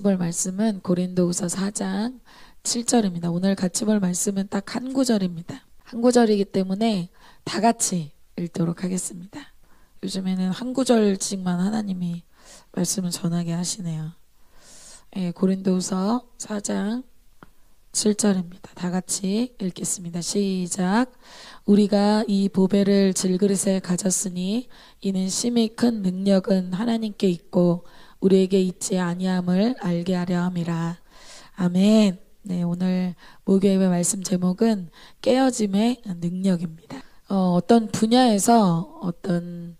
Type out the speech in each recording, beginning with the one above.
볼 말씀은 고린도후서 4장 7절입니다. 오늘 같이 볼 말씀은 딱 한 구절입니다. 한 구절이기 때문에 다 같이 읽도록 하겠습니다. 요즘에는 한 구절씩만 하나님이 말씀을 전하게 하시네요. 고린도후서 4장 7절입니다. 다 같이 읽겠습니다. 시작. 우리가 이 보배를 질그릇에 가졌으니 이는 심히 큰 능력은 하나님께 있고 우리에게 있지 아니함을 알게 하려 함이라. 아멘. 네, 오늘 목요일의 말씀 제목은 깨어짐의 능력입니다. 어떤 분야에서 어떤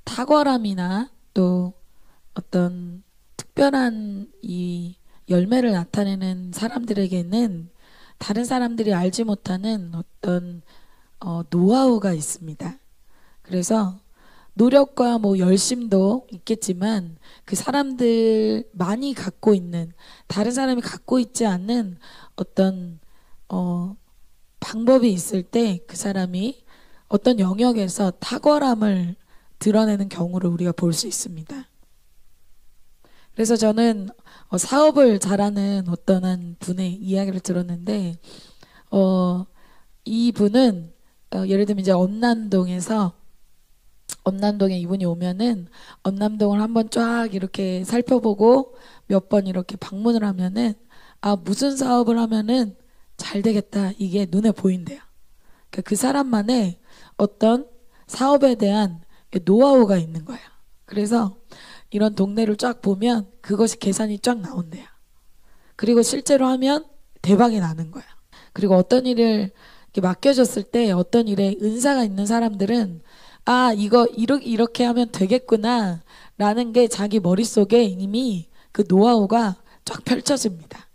탁월함이나 또 어떤 특별한 이 열매를 나타내는 사람들에게는 다른 사람들이 알지 못하는 어떤 노하우가 있습니다. 그래서 노력과 열심도 있겠지만 그 사람들 많이 갖고 있는, 다른 사람이 갖고 있지 않는 어떤 방법이 있을 때 그 사람이 어떤 영역에서 탁월함을 드러내는 경우를 우리가 볼 수 있습니다. 그래서 저는 사업을 잘하는 어떤 한 분의 이야기를 들었는데 이 분은 예를 들면 이제 엄남동에 이분이 오면은 엄남동을 한번 쫙 이렇게 살펴보고 몇 번 이렇게 방문을 하면은 무슨 사업을 하면은 잘 되겠다 이게 눈에 보인대요. 그러니까 그 사람만의 어떤 사업에 대한 노하우가 있는 거예요. 그래서 이런 동네를 쫙 보면 그것이 계산이 쫙 나온대요. 그리고 실제로 하면 대박이 나는 거예요. 그리고 어떤 일을 이렇게 맡겨줬을 때 어떤 일에 은사가 있는 사람들은 이거 이렇게 하면 되겠구나 라는 게 자기 머릿속에 이미 그 노하우가 쫙 펼쳐집니다.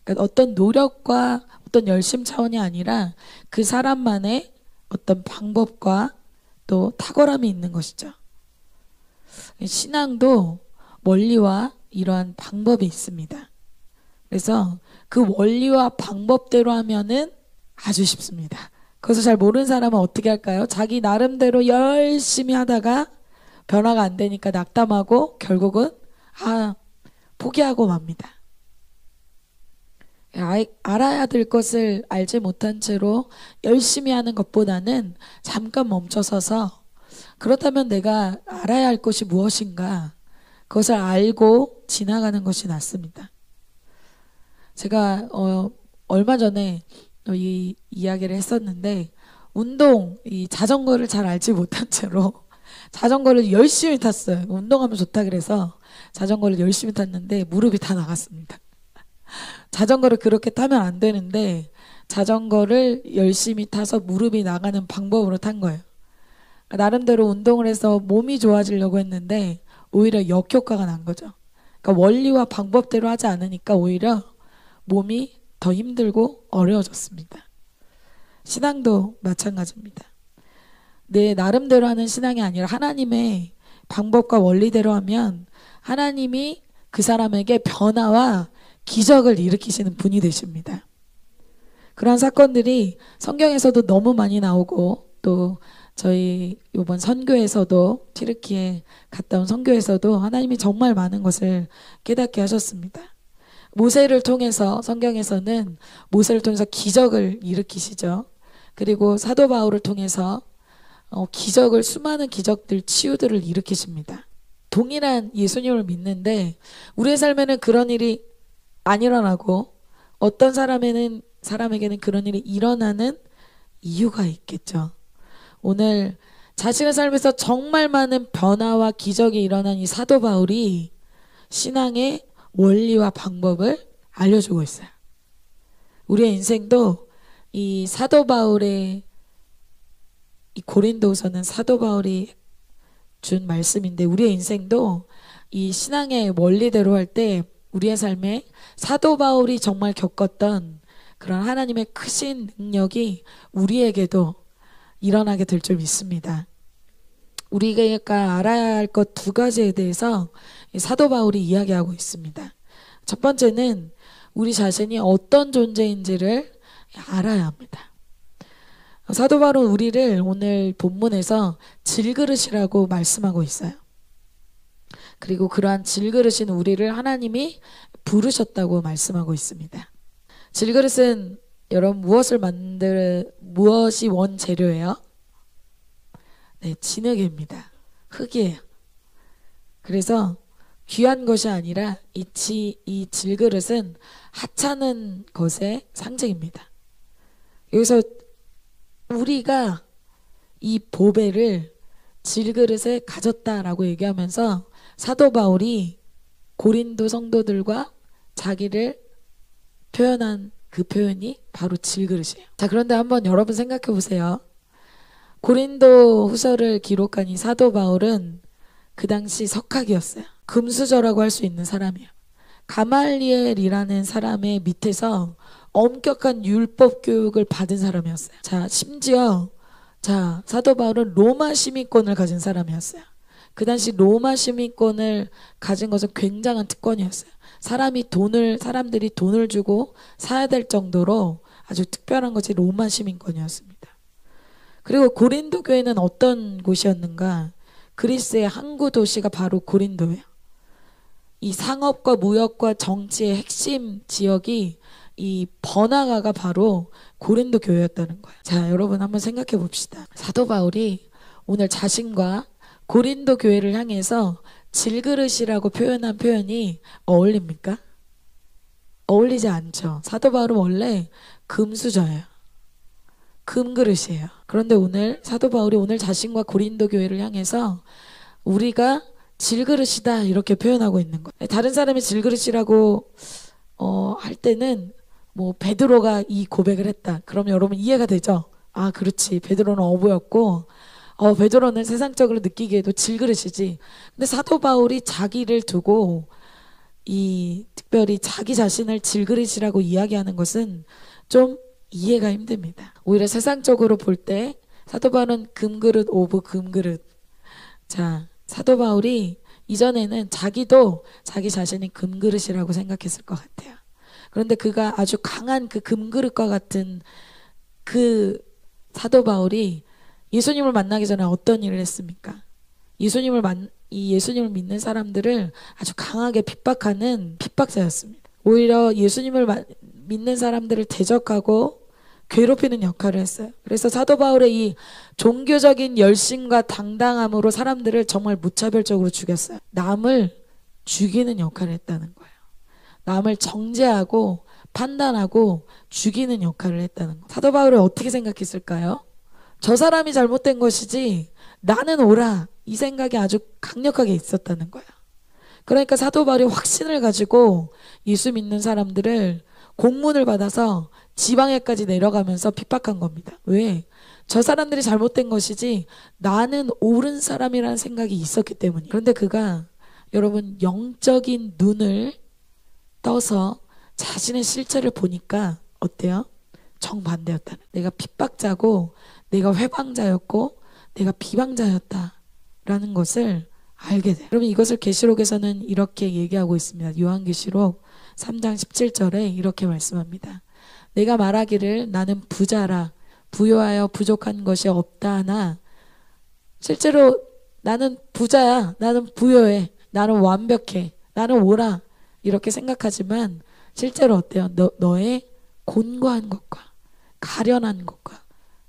그러니까 어떤 노력과 어떤 열심 차원이 아니라 그 사람만의 어떤 방법과 또 탁월함이 있는 것이죠. 신앙도 원리와 이러한 방법이 있습니다. 그래서 그 원리와 방법대로 하면은 아주 쉽습니다. 그것을 잘 모르는 사람은 어떻게 할까요? 자기 나름대로 열심히 하다가 변화가 안 되니까 낙담하고 결국은 포기하고 맙니다. 알아야 될 것을 알지 못한 채로 열심히 하는 것보다는 잠깐 멈춰서서 그렇다면 내가 알아야 할 것이 무엇인가 그것을 알고 지나가는 것이 낫습니다. 제가 얼마 전에 이 이야기를 했었는데 이 자전거를 잘 알지 못한 채로 자전거를 열심히 탔어요. 운동하면 좋다 그래서 자전거를 열심히 탔는데 무릎이 다 나갔습니다. 자전거를 그렇게 타면 안 되는데 자전거를 열심히 타서 무릎이 나가는 방법으로 탄 거예요. 나름대로 운동을 해서 몸이 좋아지려고 했는데 오히려 역효과가 난 거죠. 그러니까 원리와 방법대로 하지 않으니까 오히려 몸이 더 힘들고 어려워졌습니다. 신앙도 마찬가지입니다. 내 나름대로 하는 신앙이 아니라 하나님의 방법과 원리대로 하면 하나님이 그 사람에게 변화와 기적을 일으키시는 분이 되십니다. 그런 사건들이 성경에서도 너무 많이 나오고 또 저희 이번 선교에서도 튀르키예 갔다 온 선교에서도 하나님이 정말 많은 것을 깨닫게 하셨습니다. 모세를 통해서 성경에서는 모세를 통해서 기적을 일으키시죠. 그리고 사도 바울을 통해서 수많은 기적들, 치유들을 일으키십니다. 동일한 예수님을 믿는데 우리의 삶에는 그런 일이 안 일어나고 어떤 사람에게는 그런 일이 일어나는 이유가 있겠죠. 오늘 자신의 삶에서 정말 많은 변화와 기적이 일어난 이 사도 바울이 신앙의 원리와 방법을 알려주고 있어요. 우리의 인생도 이 사도 바울의 이 고린도후서는 사도 바울이 준 말씀인데 우리의 인생도 이 신앙의 원리대로 할 때 우리의 삶에 사도 바울이 정말 겪었던 그런 하나님의 크신 능력이 우리에게도 일어나게 될 줄 믿습니다. 우리가 알아야 할 것 두 가지에 대해서 사도 바울이 이야기하고 있습니다. 첫 번째는 우리 자신이 어떤 존재인지를 알아야 합니다. 사도 바울은 우리를 오늘 본문에서 질그릇이라고 말씀하고 있어요. 그리고 그러한 질그릇인 우리를 하나님이 부르셨다고 말씀하고 있습니다. 질그릇은 여러분 무엇이 원재료예요? 네, 진흙입니다. 흙이에요. 그래서 귀한 것이 아니라 이 질그릇은 하찮은 것의 상징입니다. 여기서 우리가 이 보배를 질그릇에 가졌다라고 얘기하면서 사도 바울이 고린도 성도들과 자기를 표현한 그 표현이 바로 질그릇이에요. 자, 그런데 한번 여러분 생각해 보세요. 고린도 후서를 기록한 이 사도 바울은 그 당시 석학이었어요. 금수저라고 할 수 있는 사람이에요. 가말리엘이라는 사람의 밑에서 엄격한 율법 교육을 받은 사람이었어요. 자, 심지어 사도 바울은 로마 시민권을 가진 사람이었어요. 그 당시 로마 시민권을 가진 것은 굉장한 특권이었어요. 사람들이 돈을 주고 사야 될 정도로 아주 특별한 것이 로마 시민권이었습니다. 그리고 고린도 교회는 어떤 곳이었는가? 그리스의 항구 도시가 바로 고린도예요. 이 상업과 무역과 정치의 핵심 지역이 이 번화가가 바로 고린도 교회였다는 거예요. 자, 여러분 한번 생각해 봅시다. 사도 바울이 오늘 자신과 고린도 교회를 향해서 질그릇이라고 표현한 표현이 어울립니까? 어울리지 않죠. 사도 바울은 원래 금수저예요. 금그릇이에요. 그런데 오늘 사도 바울이 오늘 자신과 고린도 교회를 향해서 우리가 질그릇이다 이렇게 표현하고 있는 거예요. 다른 사람이 질그릇이라고 할 때는 뭐 베드로가 이 고백을 했다. 그럼 여러분 이해가 되죠? 아, 그렇지. 베드로는 어부였고 베드로는 세상적으로 느끼기에도 질그릇이지. 근데 사도 바울이 자기를 두고 특별히 자기 자신을 질그릇이라고 이야기하는 것은 좀 이해가 힘듭니다. 오히려 세상적으로 볼 때 사도 바울은 금그릇 오브 금그릇. 자, 사도 바울이 이전에는 자기도 자기 자신이 금그릇이라고 생각했을 것 같아요. 그런데 그가 아주 강한 그 금그릇과 같은 그 사도 바울이 예수님을 만나기 전에 어떤 일을 했습니까? 예수님을 믿는 사람들을 아주 강하게 핍박하는 핍박자였습니다. 오히려 예수님을 믿는 사람들을 대적하고 괴롭히는 역할을 했어요. 그래서 사도 바울의 이 종교적인 열심과 당당함으로 사람들을 정말 무차별적으로 죽였어요. 남을 죽이는 역할을 했다는 거예요. 남을 정죄하고 판단하고 죽이는 역할을 했다는 거예요. 사도 바울을 어떻게 생각했을까요? 저 사람이 잘못된 것이지 나는 옳아, 이 생각이 아주 강력하게 있었다는 거예요. 그러니까 사도 바울이 확신을 가지고 예수 믿는 사람들을 공문을 받아서 지방에까지 내려가면서 핍박한 겁니다. 왜? 저 사람들이 잘못된 것이지 나는 옳은 사람이라는 생각이 있었기 때문이에요. 그런데 그가 여러분 영적인 눈을 떠서 자신의 실체를 보니까 어때요? 정반대였다는. 내가 핍박자고 내가 회방자였고 내가 비방자였다라는 것을 알게 돼요. 여러분 이것을 계시록에서는 이렇게 얘기하고 있습니다. 요한계시록 3장 17절에 이렇게 말씀합니다. 내가 말하기를 나는 부자라 부요하여 부족한 것이 없다 하나 실제로 나는 부자야, 나는 부요해, 나는 완벽해, 나는 옳아 이렇게 생각하지만 실제로 어때요? 너의 곤고한 것과 가련한 것과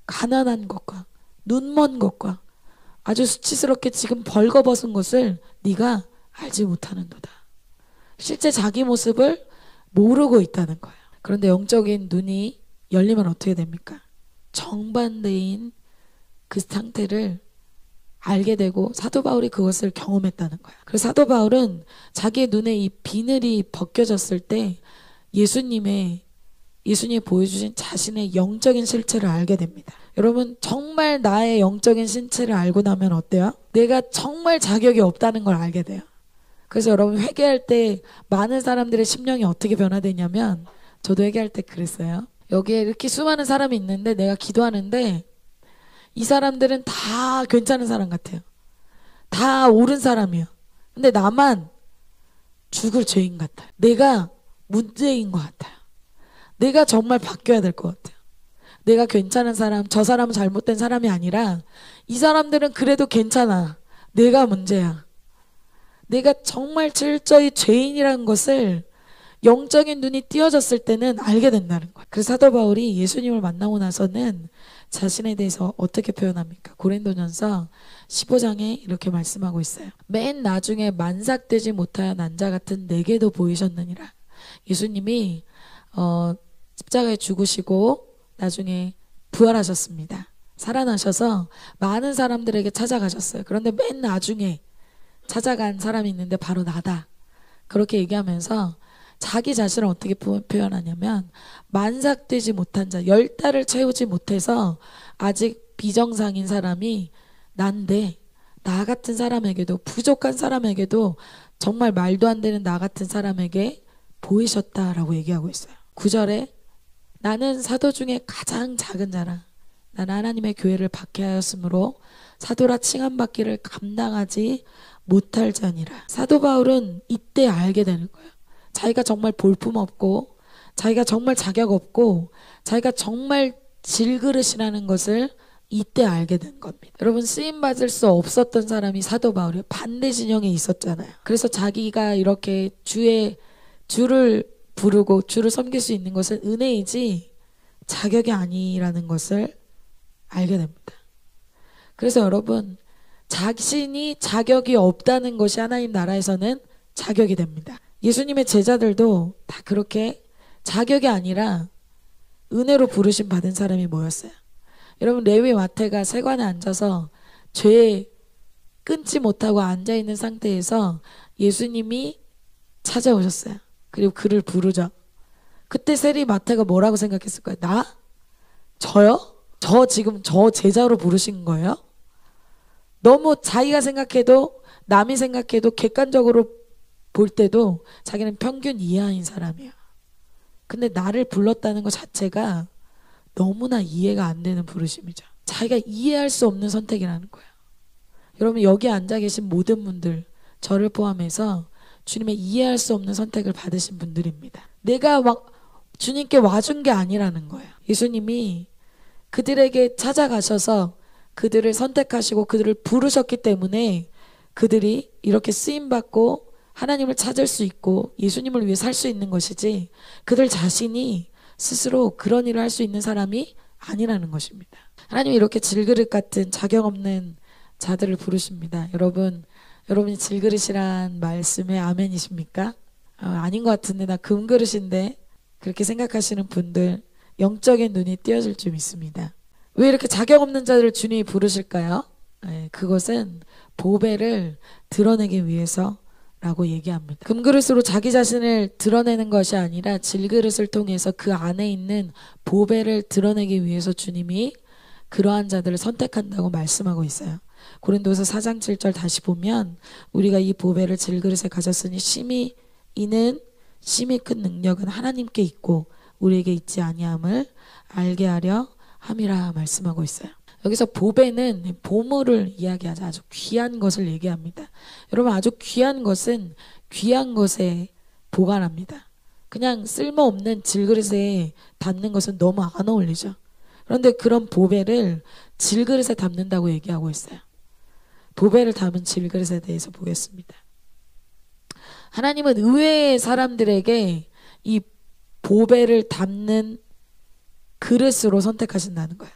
가난한 것과 눈먼 것과 아주 수치스럽게 지금 벌거벗은 것을 네가 알지 못하는도다. 실제 자기 모습을 모르고 있다는 거예요. 그런데 영적인 눈이 열리면 어떻게 됩니까? 정반대인 그 상태를 알게 되고 사도 바울이 그것을 경험했다는 거예요. 그래서 사도 바울은 자기의 눈에 이 비늘이 벗겨졌을 때 예수님이 보여주신 자신의 영적인 실체를 알게 됩니다. 여러분 정말 나의 영적인 실체를 알고 나면 어때요? 내가 정말 자격이 없다는 걸 알게 돼요. 그래서 여러분 회개할 때 많은 사람들의 심령이 어떻게 변화되냐면 저도 회개할 때 그랬어요. 여기에 이렇게 수많은 사람이 있는데 내가 기도하는데 이 사람들은 다 괜찮은 사람 같아요. 다 옳은 사람이에요. 근데 나만 죽을 죄인 같아요. 내가 문제인 것 같아요. 내가 정말 바뀌어야 될 것 같아요. 내가 괜찮은 사람, 저 사람은 잘못된 사람이 아니라 이 사람들은 그래도 괜찮아. 내가 문제야. 내가 정말 철저히 죄인이라는 것을 영적인 눈이 띄어졌을 때는 알게 된다는 거예요. 그래서 사도 바울이 예수님을 만나고 나서는 자신에 대해서 어떻게 표현합니까? 고린도전서 15장에 이렇게 말씀하고 있어요. 맨 나중에 만삭되지 못하여 난 자 같은 내게도 보이셨느니라. 예수님이 십자가에 죽으시고 나중에 부활하셨습니다. 살아나셔서 많은 사람들에게 찾아가셨어요. 그런데 맨 나중에 찾아간 사람이 있는데 바로 나다. 그렇게 얘기하면서 자기 자신을 어떻게 표현하냐면 만삭되지 못한 자, 10달을 채우지 못해서 아직 비정상인 사람이 난데 나 같은 사람에게도 부족한 사람에게도 정말 말도 안 되는 나 같은 사람에게 보이셨다라고 얘기하고 있어요. 9절에 나는 사도 중에 가장 작은 자라. 나는 하나님의 교회를 박해하였으므로 사도라 칭함받기를 감당하지 못할 자니라. 사도 바울은 이때 알게 되는 거예요. 자기가 정말 볼품없고 자기가 정말 자격 없고 자기가 정말 질그릇이라는 것을 이때 알게 된 겁니다. 여러분, 쓰임받을 수 없었던 사람이 사도 바울이에요. 반대 진영에 있었잖아요. 그래서 자기가 이렇게 주를 부르고 주를 섬길 수 있는 것은 은혜이지 자격이 아니라는 것을 알게 됩니다. 그래서 여러분, 자신이 자격이 없다는 것이 하나님 나라에서는 자격이 됩니다. 예수님의 제자들도 다 그렇게 자격이 아니라 은혜로 부르심 받은 사람이 모였어요. 여러분, 레위 마태가 세관에 앉아서 죄 끊지 못하고 앉아있는 상태에서 예수님이 찾아오셨어요. 그리고 그를 부르죠. 그때 세리 마태가 뭐라고 생각했을까요? 나? 저요? 지금 저 제자로 부르신 거예요? 너무 자기가 생각해도 남이 생각해도 객관적으로 볼 때도 자기는 평균 이하인 사람이야. 근데 나를 불렀다는 것 자체가 너무나 이해가 안 되는 부르심이죠. 자기가 이해할 수 없는 선택이라는 거예요. 여러분, 여기 앉아 계신 모든 분들, 저를 포함해서 주님의 이해할 수 없는 선택을 받으신 분들입니다. 내가 막 주님께 와준 게 아니라는 거예요. 예수님이 그들에게 찾아가셔서 그들을 선택하시고 그들을 부르셨기 때문에 그들이 이렇게 쓰임받고 하나님을 찾을 수 있고 예수님을 위해 살 수 있는 것이지, 그들 자신이 스스로 그런 일을 할 수 있는 사람이 아니라는 것입니다. 하나님이 이렇게 질그릇 같은 자격 없는 자들을 부르십니다. 여러분이 질그릇이란 말씀에 아멘이십니까? 아닌 것 같은데 나 금그릇인데, 그렇게 생각하시는 분들 영적인 눈이 띄어질 줄 믿습니다. 왜 이렇게 자격 없는 자들을 주님이 부르실까요? 그것은 보배를 드러내기 위해서라고 얘기합니다. 금그릇으로 자기 자신을 드러내는 것이 아니라 질그릇을 통해서 그 안에 있는 보배를 드러내기 위해서 주님이 그러한 자들을 선택한다고 말씀하고 있어요. 고린도서 4장 7절 다시 보면 우리가 이 보배를 질그릇에 가졌으니 이는 심히 큰 능력은 하나님께 있고 우리에게 있지 아니함을 알게 하려 함이라 말씀하고 있어요. 여기서 보배는 보물을 이야기하자, 아주 귀한 것을 얘기합니다. 여러분, 아주 귀한 것은 귀한 것에 보관합니다. 그냥 쓸모없는 질그릇에 담는 것은 너무 안 어울리죠. 그런데 그런 보배를 질그릇에 담는다고 얘기하고 있어요. 보배를 담은 질그릇에 대해서 보겠습니다. 하나님은 의외의 사람들에게 이 보배를 담는 그릇으로 선택하신다는 거예요.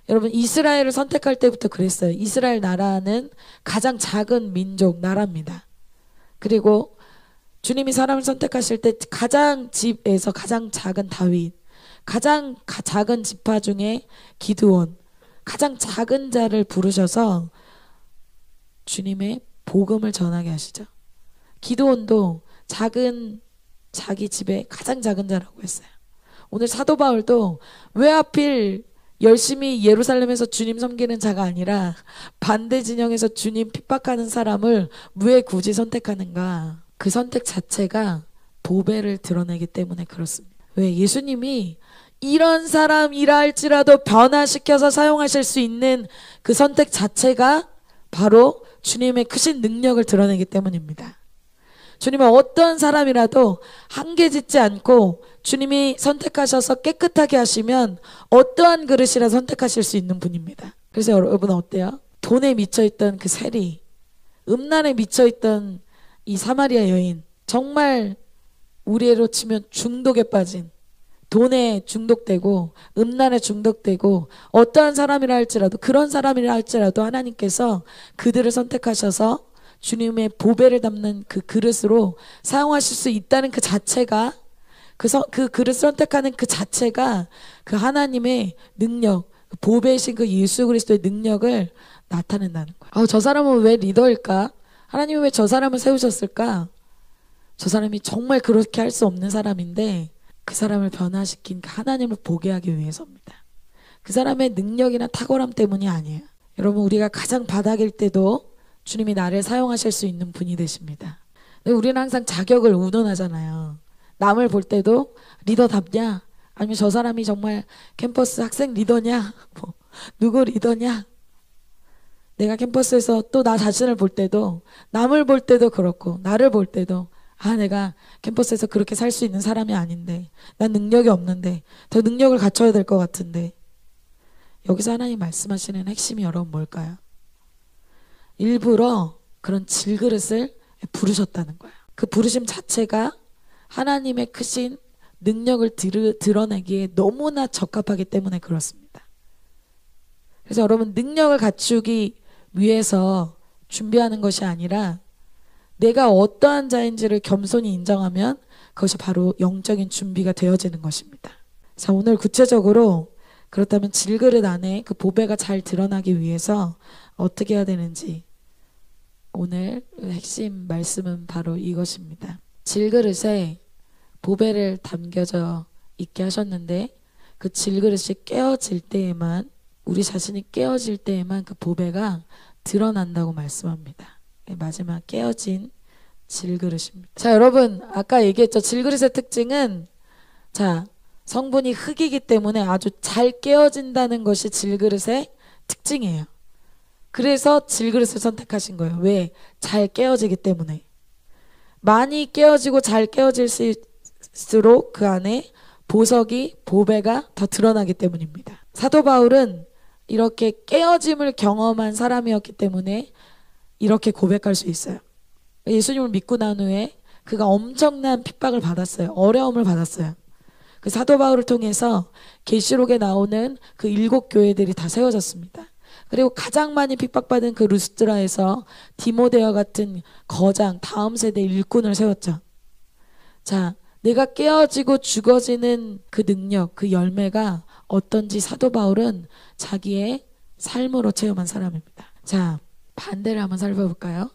여러분, 이스라엘을 선택할 때부터 그랬어요. 이스라엘 나라는 가장 작은 민족 나라입니다. 그리고 주님이 사람을 선택하실 때 가장 집에서 가장 작은 다윗, 가장 작은 지파 중에 기드온, 가장 작은 자를 부르셔서 주님의 복음을 전하게 하시죠. 기드온도 자기 집에 가장 작은 자라고 했어요. 오늘 사도 바울도 왜 하필 열심히 예루살렘에서 주님 섬기는 자가 아니라 반대 진영에서 주님 핍박하는 사람을 왜 굳이 선택하는가? 그 선택 자체가 보배를 드러내기 때문에 그렇습니다. 왜? 예수님이 이런 사람이라 할지라도 변화시켜서 사용하실 수 있는 그 선택 자체가 바로 주님의 크신 능력을 드러내기 때문입니다. 주님은 어떤 사람이라도 한계 짓지 않고 주님이 선택하셔서 깨끗하게 하시면 어떠한 그릇이라 선택하실 수 있는 분입니다. 그래서 여러분 어때요? 돈에 미쳐있던 그 세리, 음란에 미쳐있던 이 사마리아 여인, 정말 우리로 치면 중독에 빠진, 돈에 중독되고 음란에 중독되고 어떠한 사람이라 할지라도, 그런 사람이라 할지라도 하나님께서 그들을 선택하셔서 주님의 보배를 담는 그 그릇으로 사용하실 수 있다는 그 자체가, 그 그릇을 선택하는 그 자체가 그 하나님의 능력, 보배이신 그 예수 그리스도의 능력을 나타낸다는 거예요. 저 사람은 왜 리더일까? 하나님은 왜 저 사람을 세우셨을까? 저 사람이 정말 그렇게 할 수 없는 사람인데 그 사람을 변화시킨 그 하나님을 보게 하기 위해서입니다. 그 사람의 능력이나 탁월함 때문이 아니에요. 여러분, 우리가 가장 바닥일 때도 주님이 나를 사용하실 수 있는 분이 되십니다. 우리는 항상 자격을 운운하잖아요. 남을 볼 때도 리더답냐? 아니면 저 사람이 정말 캠퍼스 학생 리더냐? 뭐 누구 리더냐? 내가 캠퍼스에서 또 나 자신을 볼 때도, 남을 볼 때도 그렇고 나를 볼 때도 내가 캠퍼스에서 그렇게 살 수 있는 사람이 아닌데, 난 능력이 없는데, 더 능력을 갖춰야 될 것 같은데. 여기서 하나님 말씀하시는 핵심이 여러분 뭘까요? 일부러 그런 질그릇을 부르셨다는 거예요. 그 부르심 자체가 하나님의 크신 능력을 드러내기에 너무나 적합하기 때문에 그렇습니다. 그래서 여러분, 능력을 갖추기 위해서 준비하는 것이 아니라 내가 어떠한 자인지를 겸손히 인정하면 그것이 바로 영적인 준비가 되어지는 것입니다. 자, 오늘 구체적으로 그렇다면 질그릇 안에 그 보배가 잘 드러나기 위해서 어떻게 해야 되는지, 오늘 핵심 말씀은 바로 이것입니다. 질그릇에 보배를 담겨져 있게 하셨는데 그 질그릇이 깨어질 때에만, 우리 자신이 깨어질 때에만 그 보배가 드러난다고 말씀합니다. 마지막 깨어진 질그릇입니다. 자, 여러분, 아까 얘기했죠. 질그릇의 특징은, 자, 성분이 흙이기 때문에 아주 잘 깨어진다는 것이 질그릇의 특징이에요. 그래서 질그릇을 선택하신 거예요. 왜? 잘 깨어지기 때문에. 많이 깨어지고 잘 깨어질수록 그 안에 보석이, 보배가 더 드러나기 때문입니다. 사도 바울은 이렇게 깨어짐을 경험한 사람이었기 때문에 이렇게 고백할 수 있어요. 예수님을 믿고 난 후에 그가 엄청난 핍박을 받았어요. 어려움을 받았어요. 그 사도 바울을 통해서 계시록에 나오는 그 7 교회들이 다 세워졌습니다. 그리고 가장 많이 핍박받은 그 루스드라에서 디모데와 같은 거장, 다음 세대 일꾼을 세웠죠. 자, 내가 깨어지고 죽어지는 그 능력, 그 열매가 어떤지 사도 바울은 자기의 삶으로 체험한 사람입니다. 자, 반대를 한번 살펴볼까요?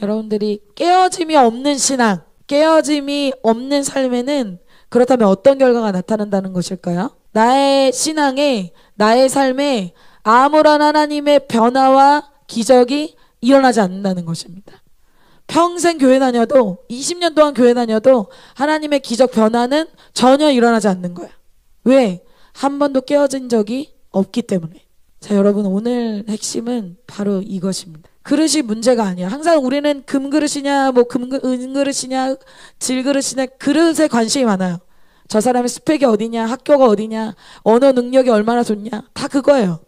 여러분들이 깨어짐이 없는 신앙, 깨어짐이 없는 삶에는 그렇다면 어떤 결과가 나타난다는 것일까요? 나의 신앙에, 나의 삶에 아무런 하나님의 변화와 기적이 일어나지 않는다는 것입니다. 평생 교회 다녀도, 20년 동안 교회 다녀도 하나님의 기적 변화는 전혀 일어나지 않는 거예요. 왜? 한 번도 깨어진 적이 없기 때문에. 자, 여러분, 오늘 핵심은 바로 이것입니다. 그릇이 문제가 아니야. 항상 우리는 금그릇이냐, 은그릇이냐, 질그릇이냐, 그릇에 관심이 많아요. 저 사람의 스펙이 어디냐, 학교가 어디냐, 언어 능력이 얼마나 좋냐, 다 그거예요.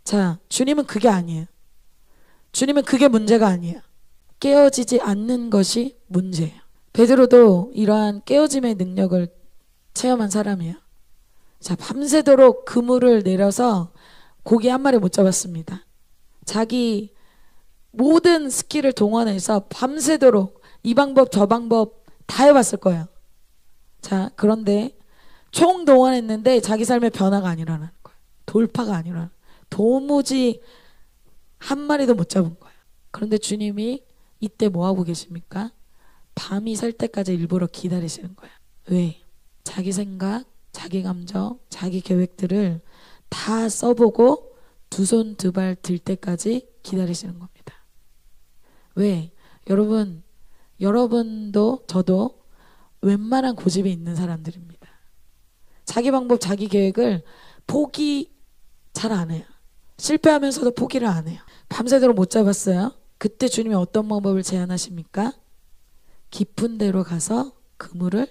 자, 주님은 그게 아니에요. 주님은 그게 문제가 아니에요. 깨어지지 않는 것이 문제예요. 베드로도 이러한 깨어짐의 능력을 체험한 사람이에요. 자, 밤새도록 그물을 내려서 고기 한 마리 못 잡았습니다. 자기 모든 스킬을 동원해서 밤새도록 이 방법 저 방법 다 해봤을 거예요. 자, 그런데 총 동원했는데 자기 삶의 변화가 안 일어나는 거예요. 돌파가 안 일어나는 거예요. 도무지 한 마리도 못 잡은 거예요. 그런데 주님이 이때 뭐하고 계십니까? 밤이 설 때까지 일부러 기다리시는 거예요. 왜? 자기 생각, 자기 감정, 자기 계획들을 다 써보고 두 손 두 발 들 때까지 기다리시는 겁니다. 왜? 여러분도 저도 웬만한 고집이 있는 사람들입니다. 자기 방법, 자기 계획을 포기 잘 안 해요. 실패하면서도 포기를 안 해요. 밤새도록 못 잡았어요. 그때 주님이 어떤 방법을 제안하십니까? 깊은 데로 가서 그물을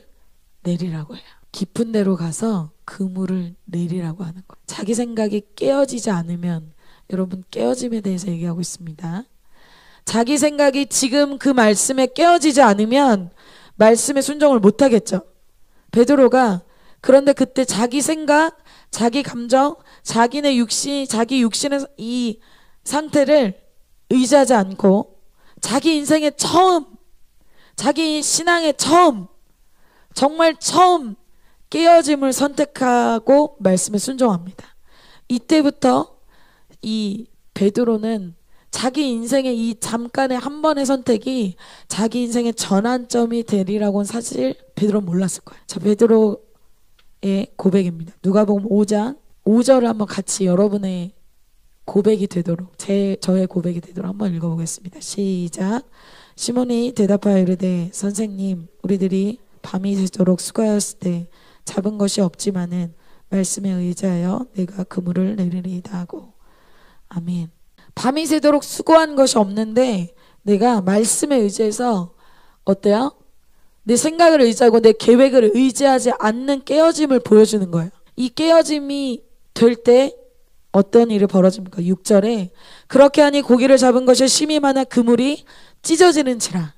내리라고 해요. 깊은 데로 가서 그물을 내리라고 하는 거예요. 자기 생각이 깨어지지 않으면, 여러분, 깨어짐에 대해서 얘기하고 있습니다. 자기 생각이 지금 그 말씀에 깨어지지 않으면 말씀에 순종을 못 하겠죠. 베드로가 그런데 그때 자기 생각, 자기 감정, 자기네 육신, 자기 육신의 이 상태를 의지하지 않고 자기 인생의 처음, 자기 신앙의 처음, 정말 처음 깨어짐을 선택하고 말씀에 순종합니다. 이때부터 이 베드로는 자기 인생의 이 잠깐의 한 번의 선택이 자기 인생의 전환점이 되리라고는 사실 베드로는 몰랐을 거예요. 자, 베드로의 고백입니다. 누가복음 5장 5절을 한번 같이 여러분의 고백이 되도록 저의 고백이 되도록 한번 읽어보겠습니다. 시작. 시몬이 대답하여 이르되 선생님 우리들이 밤이 새도록 수고하였을 때 잡은 것이 없지만은 말씀에 의지하여 내가 그물을 내리리이다 하고. 아멘. 밤이 새도록 수고한 것이 없는데 내가 말씀에 의지해서 어때요? 내 생각을 의지하고 내 계획을 의지하지 않는 깨어짐을 보여주는 거예요. 이 깨어짐이 될 때 어떤 일이 벌어집니까? 6절에 그렇게 하니 고기를 잡은 것이 심히 많아 그물이 찢어지는지라.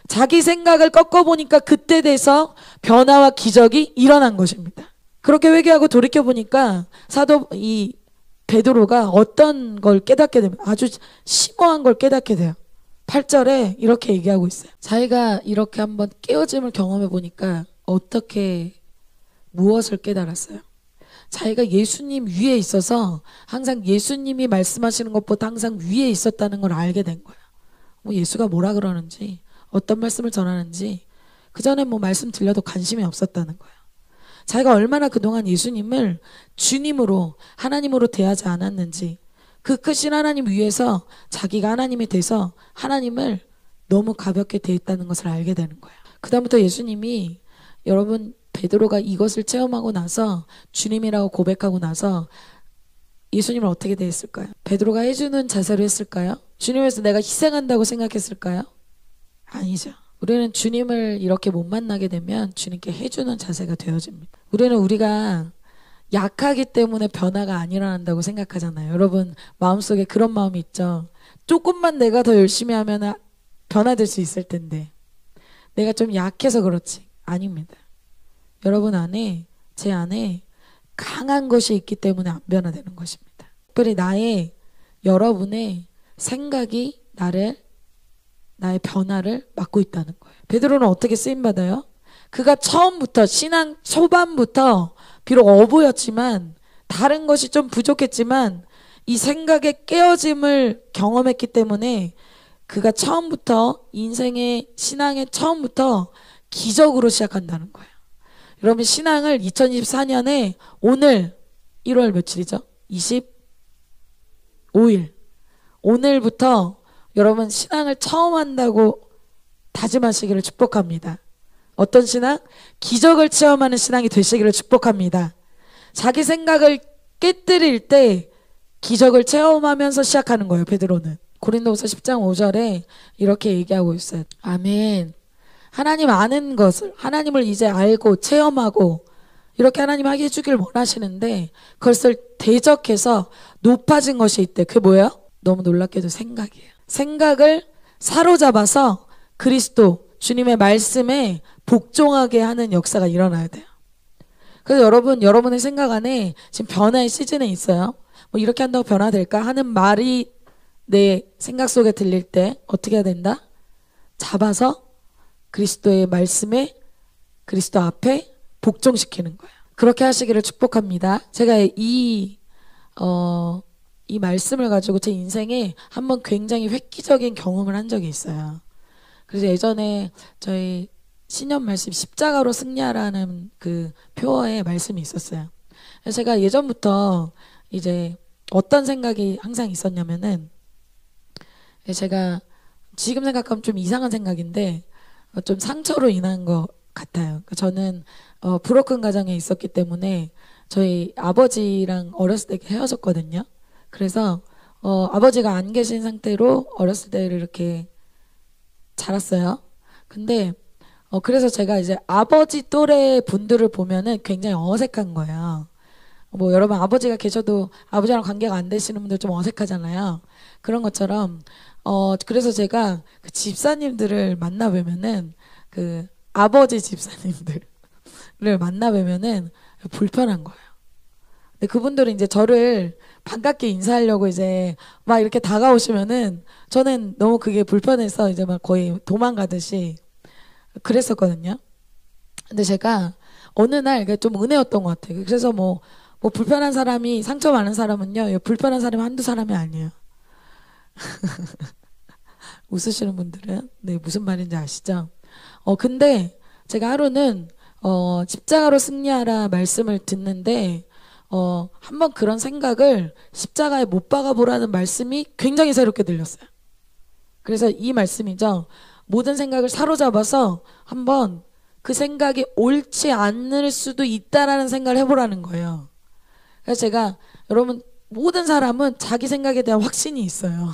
자기 생각을 꺾어보니까 그때 돼서 변화와 기적이 일어난 것입니다. 그렇게 회개하고 돌이켜보니까 사도 이 베드로가 어떤 걸 깨닫게 됩니다. 아주 심오한 걸 깨닫게 돼요. 8절에 이렇게 얘기하고 있어요. 자기가 이렇게 한번 깨어짐을 경험해 보니까 어떻게 무엇을 깨달았어요? 자기가 예수님 위에 있어서 항상 예수님이 말씀하시는 것보다 항상 위에 있었다는 걸 알게 된 거예요. 뭐 예수가 뭐라 그러는지 어떤 말씀을 전하는지 그전에 뭐 말씀 들려도 관심이 없었다는 거예요. 자기가 얼마나 그동안 예수님을 주님으로 하나님으로 대하지 않았는지 그 크신 하나님 위에서 자기가 하나님이 돼서 하나님을 너무 가볍게 대했다는 것을 알게 되는 거예요. 그 다음부터 예수님이 여러분 베드로가 이것을 체험하고 나서 주님이라고 고백하고 나서 예수님을 어떻게 대했을까요? 베드로가 해주는 자세로 했을까요? 주님에서 내가 희생한다고 생각했을까요? 아니죠. 우리는 주님을 이렇게 못 만나게 되면 주님께 해주는 자세가 되어집니다. 우리는 우리가 약하기 때문에 변화가 안 일어난다고 생각하잖아요. 여러분 마음속에 그런 마음이 있죠. 조금만 내가 더 열심히 하면 변화될 수 있을 텐데 내가 좀 약해서 그렇지. 아닙니다. 여러분 안에 제 안에 강한 것이 있기 때문에 안 변화되는 것입니다. 특별히 여러분의 생각이 나의 변화를 막고 있다는 거예요. 베드로는 어떻게 쓰임받아요? 그가 처음부터 신앙 초반부터 비록 어부였지만 다른 것이 좀 부족했지만 이 생각의 깨어짐을 경험했기 때문에 그가 처음부터 인생의 신앙의 처음부터 기적으로 시작한다는 거예요. 여러분 신앙을 2024년에 오늘 1월 며칠이죠? 25일 오늘부터 여러분 신앙을 처음 한다고 다짐하시기를 축복합니다. 어떤 신앙? 기적을 체험하는 신앙이 되시기를 축복합니다. 자기 생각을 깨뜨릴 때 기적을 체험하면서 시작하는 거예요. 베드로는 고린도후서 10장 5절에 이렇게 얘기하고 있어요. 아멘. 하나님 아는 것을 하나님을 이제 알고 체험하고 이렇게 하나님 하게 해주길 원하시는데 그것을 대적해서 높아진 것이 있대. 그게 뭐예요? 너무 놀랍게도 생각이에요. 생각을 사로잡아서 그리스도 주님의 말씀에 복종하게 하는 역사가 일어나야 돼요. 그래서 여러분의 생각 안에 지금 변화의 시즌에 있어요. 뭐 이렇게 한다고 변화될까 하는 말이 내 생각 속에 들릴 때 어떻게 해야 된다? 잡아서 그리스도의 말씀에 그리스도 앞에 복종시키는 거예요. 그렇게 하시기를 축복합니다. 제가 이 말씀을 가지고 제 인생에 한번 굉장히 획기적인 경험을 한 적이 있어요. 그래서 예전에 저희 신년 말씀 십자가로 승리하라는 그 표어에 말씀이 있었어요. 그래서 제가 예전부터 이제 어떤 생각이 항상 있었냐면은 제가 지금 생각하면 좀 이상한 생각인데 좀 상처로 인한 것 같아요. 저는 브로큰 가정에 있었기 때문에 저희 아버지랑 어렸을 때 헤어졌거든요. 그래서 아버지가 안 계신 상태로 어렸을 때 이렇게 자랐어요. 근데 그래서 제가 이제 아버지 또래 분들을 보면은 굉장히 어색한 거예요. 뭐 여러분 아버지가 계셔도 아버지랑 관계가 안 되시는 분들 좀 어색하잖아요. 그런 것처럼 그래서 제가 그 집사님들을 만나 뵈면은 그 아버지 집사님들을 만나 뵈면은 불편한 거예요. 근데 그분들은 이제 저를 반갑게 인사하려고 이제 막 이렇게 다가오시면은 저는 너무 그게 불편해서 이제 막 거의 도망가듯이 그랬었거든요. 근데 제가 어느 날 이게 좀 은혜였던 것 같아요. 그래서 뭐 불편한 사람이 상처 많은 사람은요, 불편한 사람이 한두 사람이 아니에요. 웃으시는 분들은 네 무슨 말인지 아시죠? 근데 제가 하루는 십자가로 승리하라 말씀을 듣는데 한번 그런 생각을 십자가에 못 박아 보라는 말씀이 굉장히 새롭게 들렸어요. 그래서 이 말씀이죠. 모든 생각을 사로잡아서 한번 그 생각이 옳지 않을 수도 있다라는 생각을 해보라는 거예요. 그래서 제가 여러분 모든 사람은 자기 생각에 대한 확신이 있어요.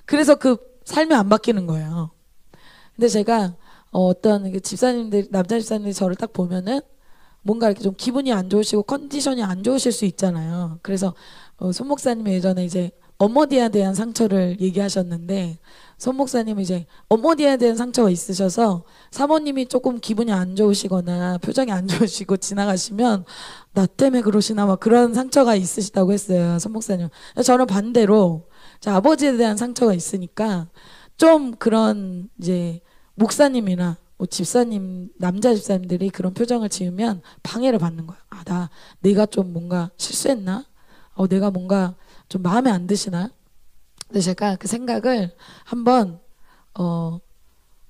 그래서 그 삶이 안 바뀌는 거예요. 근데 제가 어떤 그 집사님들 남자 집사님들이 저를 딱 보면은 뭔가 이렇게 좀 기분이 안 좋으시고 컨디션이 안 좋으실 수 있잖아요. 그래서 손 목사님이 예전에 이제 어머니에 대한 상처를 얘기하셨는데 손 목사님은 이제 어머니에 대한 상처가 있으셔서 사모님이 조금 기분이 안 좋으시거나 표정이 안 좋으시고 지나가시면 나 때문에 그러시나 막 그런 상처가 있으시다고 했어요. 손 목사님. 저는 반대로 제 아버지에 대한 상처가 있으니까 좀 그런 이제 목사님이나 뭐 집사님, 남자 집사님들이 그런 표정을 지으면 방해를 받는 거야. 내가 좀 뭔가 실수했나? 내가 뭔가 좀 마음에 안 드시나? 근데 제가 그 생각을 한번,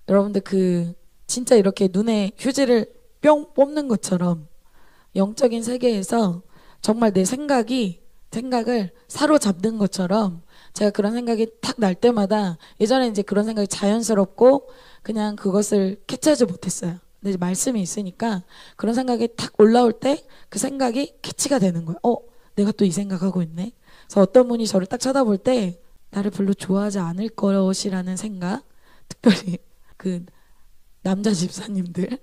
여러분들 진짜 이렇게 눈에 휴지를 뿅 뽑는 것처럼 영적인 세계에서 정말 내 생각을 사로잡는 것처럼 제가 그런 생각이 탁 날 때마다 예전에 이제 그런 생각이 자연스럽고 그냥 그것을 캐치하지 못했어요. 근데 이제 말씀이 있으니까 그런 생각이 탁 올라올 때 그 생각이 캐치가 되는 거예요. 내가 또 이 생각하고 있네. 그래서 어떤 분이 저를 딱 쳐다볼 때 나를 별로 좋아하지 않을 것이라는 생각, 특별히 그 남자 집사님들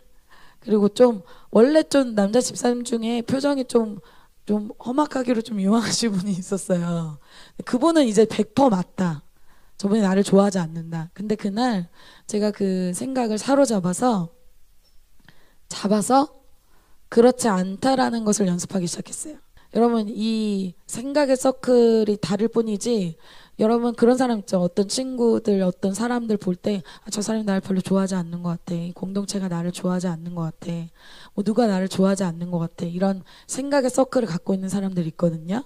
그리고 좀 원래 좀 남자 집사님 중에 표정이 좀 험악하기로 좀 유명하신 분이 있었어요. 그분은 이제 100% 맞다. 저분이 나를 좋아하지 않는다. 근데 그날 제가 그 생각을 사로잡아서 그렇지 않다라는 것을 연습하기 시작했어요. 여러분 이 생각의 서클이 다를 뿐이지 여러분 그런 사람 있죠. 어떤 친구들 어떤 사람들 볼 때 저 사람이 나를 별로 좋아하지 않는 것 같아. 공동체가 나를 좋아하지 않는 것 같아. 뭐 누가 나를 좋아하지 않는 것 같아. 이런 생각의 서클을 갖고 있는 사람들이 있거든요.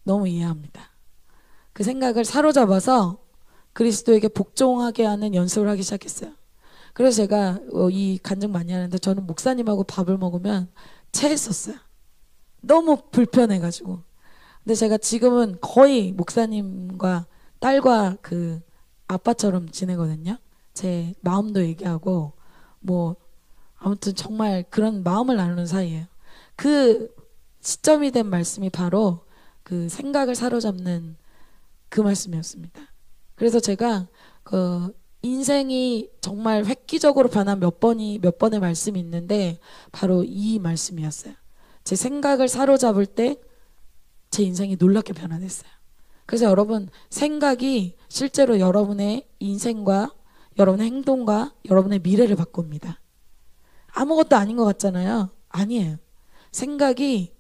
너무 이해합니다. 그 생각을 사로잡아서 그리스도에게 복종하게 하는 연습을 하기 시작했어요. 그래서 제가 이 간증 많이 하는데 저는 목사님하고 밥을 먹으면 체했었어요. 너무 불편해가지고. 근데 제가 지금은 거의 목사님과 딸과 그 아빠처럼 지내거든요. 제 마음도 얘기하고 뭐 아무튼 정말 그런 마음을 나누는 사이예요. 그 시점이 된 말씀이 바로 그 생각을 사로잡는 그 말씀이었습니다. 그래서 제가 그 인생이 정말 획기적으로 변한 몇 번의 말씀이 있는데 바로 이 말씀이었어요. 제 생각을 사로잡을 때 제 인생이 놀랍게 변화됐어요. 그래서 여러분 생각이 실제로 여러분의 인생과 여러분의 행동과 여러분의 미래를 바꿉니다. 아무것도 아닌 것 같잖아요. 아니에요. 생각이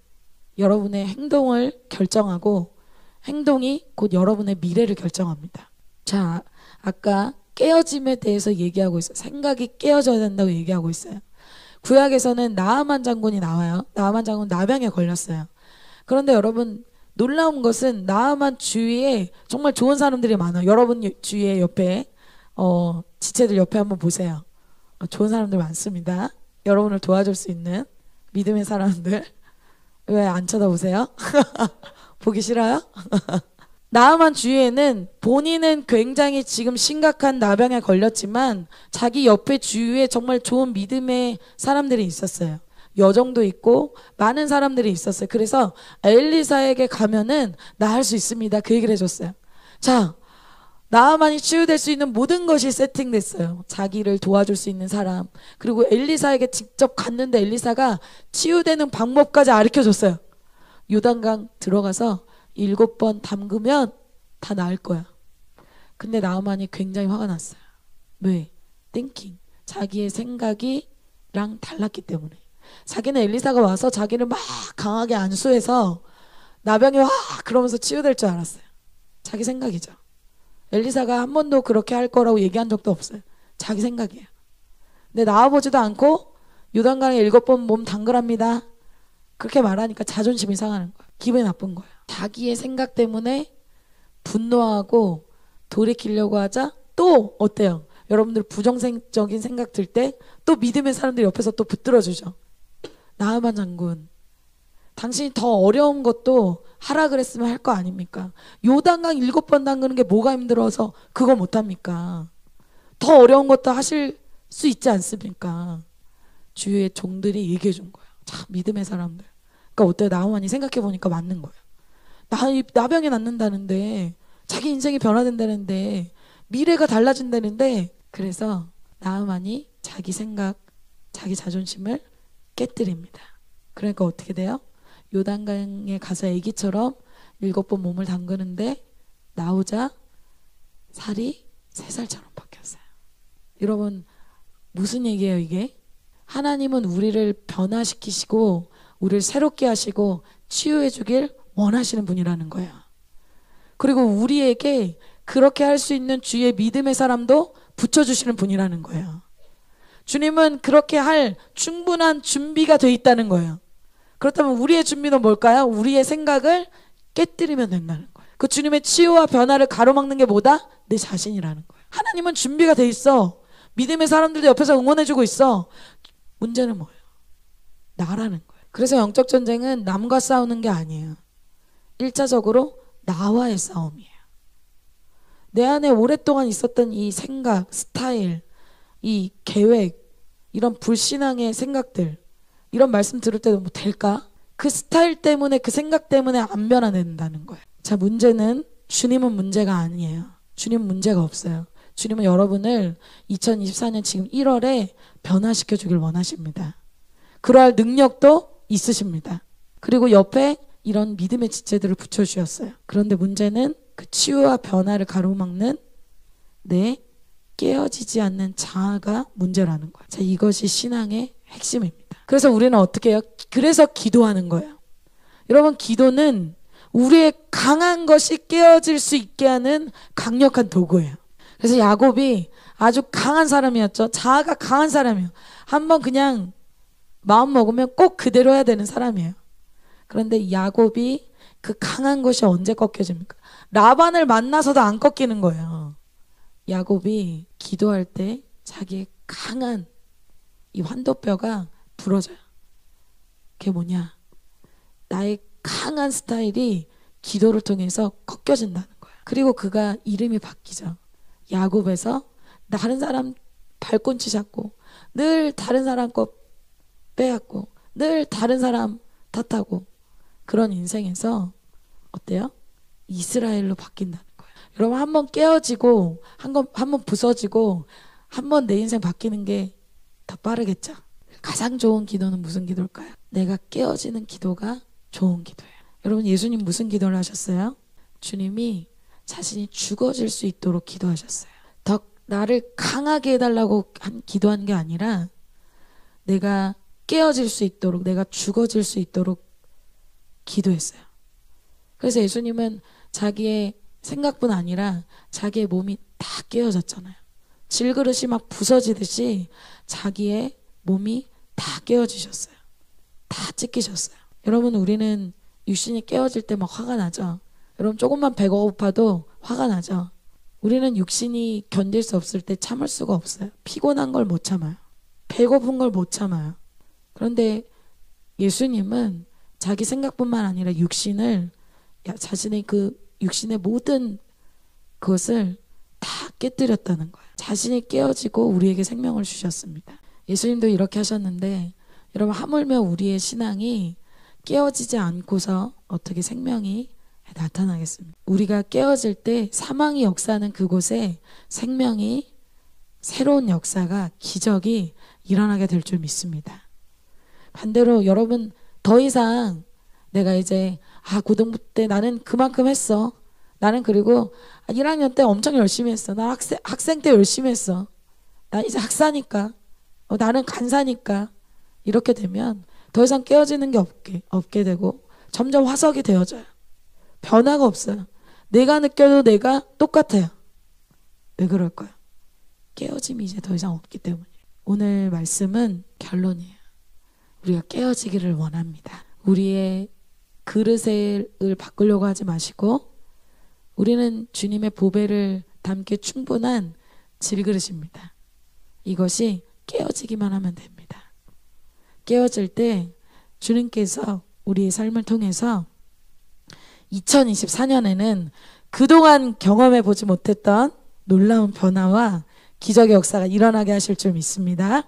여러분의 행동을 결정하고 행동이 곧 여러분의 미래를 결정합니다. 자, 아까 깨어짐에 대해서 얘기하고 있어요. 생각이 깨어져야 된다고 얘기하고 있어요. 구약에서는 나아만 장군이 나와요. 나아만 장군 나병에 걸렸어요. 그런데 여러분 놀라운 것은 나아만 주위에 정말 좋은 사람들이 많아요. 여러분 주위에 옆에 지체들 옆에 한번 보세요. 좋은 사람들 많습니다. 여러분을 도와줄 수 있는 믿음의 사람들. 왜 안 쳐다보세요? 보기 싫어요? 나아만 주위에는 본인은 굉장히 지금 심각한 나병에 걸렸지만 자기 옆에 주위에 정말 좋은 믿음의 사람들이 있었어요. 여정도 있고 많은 사람들이 있었어요. 그래서 엘리사에게 가면은 나 할 수 있습니다. 그 얘기를 해줬어요. 자, 나아만이 치유될 수 있는 모든 것이 세팅됐어요. 자기를 도와줄 수 있는 사람, 그리고 엘리사에게 직접 갔는데 엘리사가 치유되는 방법까지 가르쳐줬어요. 요단강 들어가서 7번 담그면 다 나을 거야. 근데 나아만이 굉장히 화가 났어요. 왜? 띵킹. 자기의 생각이랑 달랐기 때문에. 자기는 엘리사가 와서 자기를 막 강하게 안수해서 나병이 와 그러면서 치유될 줄 알았어요. 자기 생각이죠. 엘리사가 한 번도 그렇게 할 거라고 얘기한 적도 없어요. 자기 생각이에요. 근데 나와보지도 않고 요단강에 7번 몸 담그랍니다. 그렇게 말하니까 자존심이 상하는 거예요. 기분이 나쁜 거예요. 자기의 생각 때문에 분노하고 돌이키려고 하자 또 어때요? 여러분들 부정적인 생각 들 때 또 믿음의 사람들이 옆에서 또 붙들어주죠. 나아만 장군, 당신이 더 어려운 것도 하라 그랬으면 할 거 아닙니까? 요단강 7번 담그는 게 뭐가 힘들어서 그거 못합니까? 더 어려운 것도 하실 수 있지 않습니까? 주위의 종들이 얘기해 준 거예요. 참 믿음의 사람들. 그러니까 어때요? 나아만이 생각해 보니까 맞는 거예요. 나병이 낫는다는데, 자기 인생이 변화된다는데, 미래가 달라진다는데, 그래서 나아만이 자기 생각, 자기 자존심을 깨뜨립니다. 그러니까 어떻게 돼요? 요단강에 가서 애기처럼 7번 몸을 담그는데 나오자 살이 3살처럼 바뀌었어요. 여러분, 무슨 얘기예요 이게? 하나님은 우리를 변화시키시고 우리를 새롭게 하시고 치유해 주길 원하시는 분이라는 거예요. 그리고 우리에게 그렇게 할 수 있는 주위의 믿음의 사람도 붙여주시는 분이라는 거예요. 주님은 그렇게 할 충분한 준비가 돼 있다는 거예요. 그렇다면 우리의 준비는 뭘까요? 우리의 생각을 깨뜨리면 된다는 거예요. 그 주님의 치유와 변화를 가로막는 게 뭐다? 내 자신이라는 거예요. 하나님은 준비가 돼 있어. 믿음의 사람들도 옆에서 응원해주고 있어. 문제는 뭐예요? 나라는 거예요. 그래서 영적 전쟁은 남과 싸우는 게 아니에요. 1차적으로 나와의 싸움이에요. 내 안에 오랫동안 있었던 이 생각, 스타일, 이 계획, 이런 불신앙의 생각들, 이런 말씀 들을 때도 뭐 될까? 그 스타일 때문에, 그 생각 때문에 안 변화된다는 거예요. 자, 문제는 주님은 문제가 아니에요. 주님은 문제가 없어요. 주님은 여러분을 2024년 지금 1월에 변화시켜 주길 원하십니다. 그러할 능력도 있으십니다. 그리고 옆에 이런 믿음의 지체들을 붙여주셨어요. 그런데 문제는 그 치유와 변화를 가로막는 내 깨어지지 않는 자아가 문제라는 거예요. 자, 이것이 신앙의 핵심입니다. 그래서 우리는 어떻게 해요? 그래서 기도하는 거예요. 여러분, 기도는 우리의 강한 것이 깨어질 수 있게 하는 강력한 도구예요. 그래서 야곱이 아주 강한 사람이었죠. 자아가 강한 사람이에요. 한번 그냥 마음 먹으면 꼭 그대로 해야 되는 사람이에요. 그런데 야곱이 그 강한 것이 언제 꺾여집니까? 라반을 만나서도 안 꺾이는 거예요. 야곱이 기도할 때 자기의 강한 이 환도뼈가 부러져요. 그게 뭐냐? 나의 강한 스타일이 기도를 통해서 꺾여진다는 거예요. 그리고 그가 이름이 바뀌죠. 야곱에서 다른 사람 발꿈치 잡고 늘 다른 사람 거 빼앗고 늘 다른 사람 탓하고 그런 인생에서 어때요? 이스라엘로 바뀐다는 거예요. 여러분, 한번 깨어지고 한번 부서지고 한번 내 인생 바뀌는 게 더 빠르겠죠. 가장 좋은 기도는 무슨 기도일까요? 내가 깨어지는 기도가 좋은 기도예요. 여러분, 예수님 무슨 기도를 하셨어요? 주님이 자신이 죽어질 수 있도록 기도하셨어요. 더 나를 강하게 해달라고 기도한 게 아니라 내가 깨어질 수 있도록, 내가 죽어질 수 있도록 기도했어요. 그래서 예수님은 자기의 생각뿐 아니라 자기의 몸이 다 깨어졌잖아요. 질그릇이 막 부서지듯이 자기의 몸이 다 깨어지셨어요. 다 찢기셨어요. 여러분, 우리는 육신이 깨어질 때 막 화가 나죠. 여러분, 조금만 배가 고파도 화가 나죠. 우리는 육신이 견딜 수 없을 때 참을 수가 없어요. 피곤한 걸 못 참아요. 배고픈 걸 못 참아요. 그런데 예수님은 자기 생각뿐만 아니라 육신을, 자신의 그 육신의 모든 그것을 다 깨뜨렸다는 거예요. 자신이 깨어지고 우리에게 생명을 주셨습니다. 예수님도 이렇게 하셨는데, 여러분, 하물며 우리의 신앙이 깨어지지 않고서 어떻게 생명이 나타나겠습니다. 우리가 깨어질 때 사망이 역사하는 그곳에 생명이, 새로운 역사가, 기적이 일어나게 될 줄 믿습니다. 반대로 여러분 더 이상 내가 이제 고등부 때 나는 그만큼 했어. 나는 그리고 1학년 때 엄청 열심히 했어. 나 학생 때 열심히 했어. 나 이제 학사니까. 나는 간사니까. 이렇게 되면 더 이상 깨어지는 게 없게 되고 점점 화석이 되어져요. 변화가 없어요. 내가 느껴도 내가 똑같아요. 왜 그럴까요? 깨어짐이 이제 더 이상 없기 때문이에요. 오늘 말씀은 결론이에요. 우리가 깨어지기를 원합니다. 우리의 그릇을 바꾸려고 하지 마시고 우리는 주님의 보배를 담기 충분한 질그릇입니다. 이것이 깨어지기만 하면 됩니다. 깨어질 때 주님께서 우리의 삶을 통해서 2024년에는 그동안 경험해 보지 못했던 놀라운 변화와 기적의 역사가 일어나게 하실 줄 믿습니다.